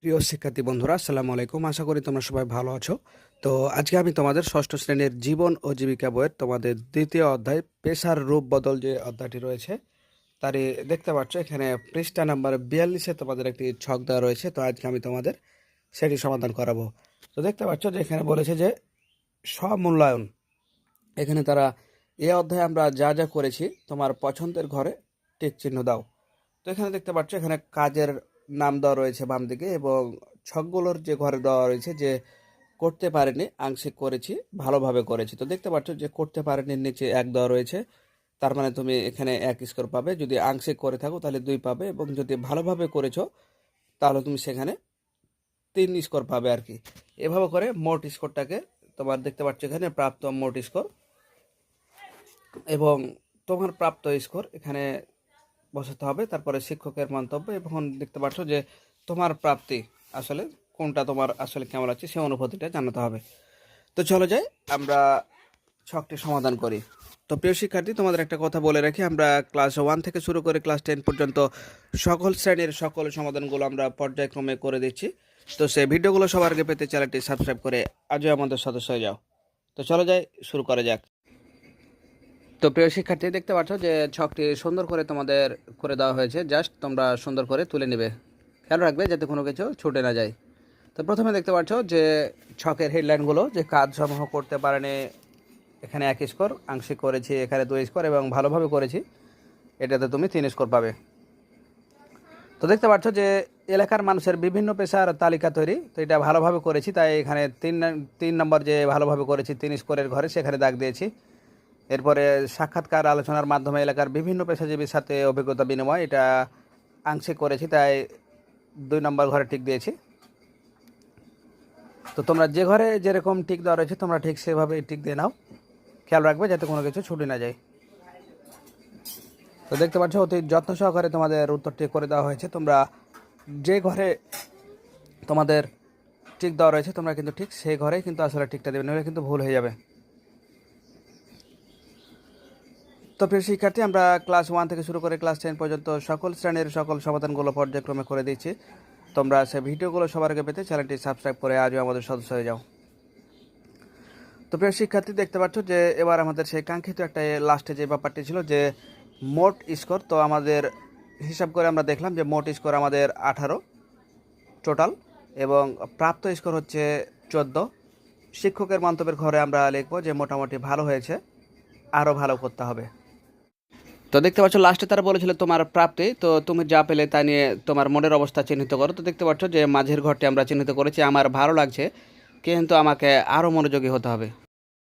প্রিয় শিক্ষার্থী বন্ধুরা, আসসালামু আলাইকুম। আশা করি তোমরা সবাই ভালো আছো। তো আজকে আমি তোমাদের ষষ্ঠ শ্রেণীর জীবন ও জীবিকা বইয়ের তোমাদের দ্বিতীয় অধ্যায় পেশার রূপ বদল যে অধ্যায়টি রয়েছে তারই দেখতে পাচ্ছ এখানে পৃষ্ঠা নাম্বার 42-এ তোমাদের একটি ছক দেওয়া রয়েছে। তো আজকে আমি তোমাদের সেটি সমাধান করাবো। তো দেখতে পাচ্ছ যে এখানে বলেছে যে স্বমূল্যায়ন। এখানে তারা এই অধ্যায়ে আমরা যা যা করেছি তোমার পছন্দের ঘরে টিক চিহ্ন দাও। তো এখানে দেখতে পাচ্ছ এখানে কাজের নাম দেওয়া রয়েছে বাম দিকে এবং ছকগুলোর যে ঘরে দেওয়া রয়েছে যে করতে পারেনি, আংশিক করেছি, ভালোভাবে করেছি। তো দেখতে পাচ্ছ যে করতে পারেনি নিচে 1 দেওয়া রয়েছে, তার মানে তুমি এখানে 1 স্কোর পাবে। যদি আংশিক করে থাকো তাহলে 2 পাবে, এবং যদি ভালোভাবে করেছো তাহলে তুমি সেখানে 3 স্কোর পাবে আর কি। এভাবে করে মোট স্কোরটাকে তোমার দেখতে পাচ্ছ এখানে প্রাপ্ত মোট স্কোর এবং তোমার প্রাপ্ত স্কোর এখানে বসাতে হবে। তারপরে শিক্ষকের মন্তব্য এবং দেখতে পাচ্ছ যে তোমার প্রাপ্তি আসলে কোনটা তোমার আসলে কেমন আছে সেই অনুভূতিটা জানাতে হবে। তো চলো যাই আমরা ছকটি সমাধান করি। তো প্রিয় শিক্ষার্থী, তোমাদের একটা কথা বলে রাখি, আমরা ক্লাস 1 থেকে শুরু করে ক্লাস 10 পর্যন্ত সকল শ্রেণীর সকল সমাধানগুলো আমরা পর্যায়ক্রমে করে দিচ্ছি। তো সেই ভিডিওগুলো সবার আগে পেতে চ্যানেলটি সাবস্ক্রাইব করে আজও আমাদের সদস্য হয়ে যাও। তো চলো যাই, শুরু করা যাক। তো প্রিয় শিক্ষার্থী, দেখতে পাচ্ছ যে ছকটি সুন্দর করে তোমাদের করে দেওয়া হয়েছে, জাস্ট তোমরা সুন্দর করে তুলে নেবে, খেয়াল রাখবে যাতে কোনো কিছু ছুটে না যায়। তো প্রথমে দেখতে পাচ্ছ যে ছকের হেডলাইনগুলো যে কাজ সমূহ করতে পারেনি এখানে 1 স্কোর, আংশিক করেছি এখানে 2 স্কোর এবং ভালোভাবে করেছি এটাতে তুমি 3 স্কোর পাবে। তো দেখতে পাচ্ছ যে এলাকার মানুষের বিভিন্ন পেশার তালিকা তৈরি, তো এটা ভালোভাবে করেছি তাই এখানে 3 নম্বর যে ভালোভাবে করেছি 3 স্কোরের ঘরে সেখানে দাগ দিয়েছি। এরপরে সাক্ষাৎকার আলোচনার মাধ্যমে এলাকার বিভিন্ন পেশাজীবীর সাথে অভিজ্ঞতা বিনিময়, এটা আংশিক করেছি তাই 2 নম্বর ঘরে টিক দিয়েছি। তো তোমরা যে ঘরে যেরকম টিক দেওয়া রয়েছে তোমরা ঠিক সেভাবে টিক দিয়ে নাও, খেয়াল রাখবে যাতে কোনো কিছু ছুটে না যায়। তো দেখতে পাচ্ছ অতি যত্ন সহকারে তোমাদের উত্তরটি করে দেওয়া হয়েছে। তোমরা যে ঘরে তোমাদের টিক দেওয়া রয়েছে তোমরা কিন্তু ঠিক সেই ঘরেই কিন্তু আসলে টিকটা দেবে, নইলে কিন্তু ভুল হয়ে যাবে। তো প্রিয় শিক্ষার্থী, আমরা ক্লাস 1 থেকে শুরু করে ক্লাস 10 পর্যন্ত সকল শ্রেণীর সকল সমাধানগুলো পর্যায়ক্রমে করে দিচ্ছি। তোমরা সেই ভিডিওগুলো সবার আগে পেতে চ্যানেলটি সাবস্ক্রাইব করে আজও আমাদের সদস্য হয়ে যাও। তো প্রিয় শিক্ষার্থী, দেখতে পাচ্ছ যে এবার আমাদের সেই কাঙ্ক্ষিত একটা লাস্টে যে ব্যাপারটি ছিল যে মোট স্কোর। তো আমাদের হিসাব করে আমরা দেখলাম যে মোট স্কোর আমাদের 18 টোটাল এবং প্রাপ্ত স্কোর হচ্ছে 14। শিক্ষকের মন্তব্যের ঘরে আমরা লিখবো যে মোটামুটি ভালো হয়েছে, আরও ভালো করতে হবে। তো দেখতে পাচ্ছ লাস্টে তারা বলেছিল তোমার প্রাপ্তি, তো তুমি যা পেলে তা নিয়ে তোমার মনের অবস্থা চিহ্নিত করো। তো দেখতে পাচ্ছ যে মাঝের ঘরটি আমরা চিহ্নিত করেছি, আমার ভালো লাগছে কিন্তু আমাকে আরও মনোযোগী হতে হবে।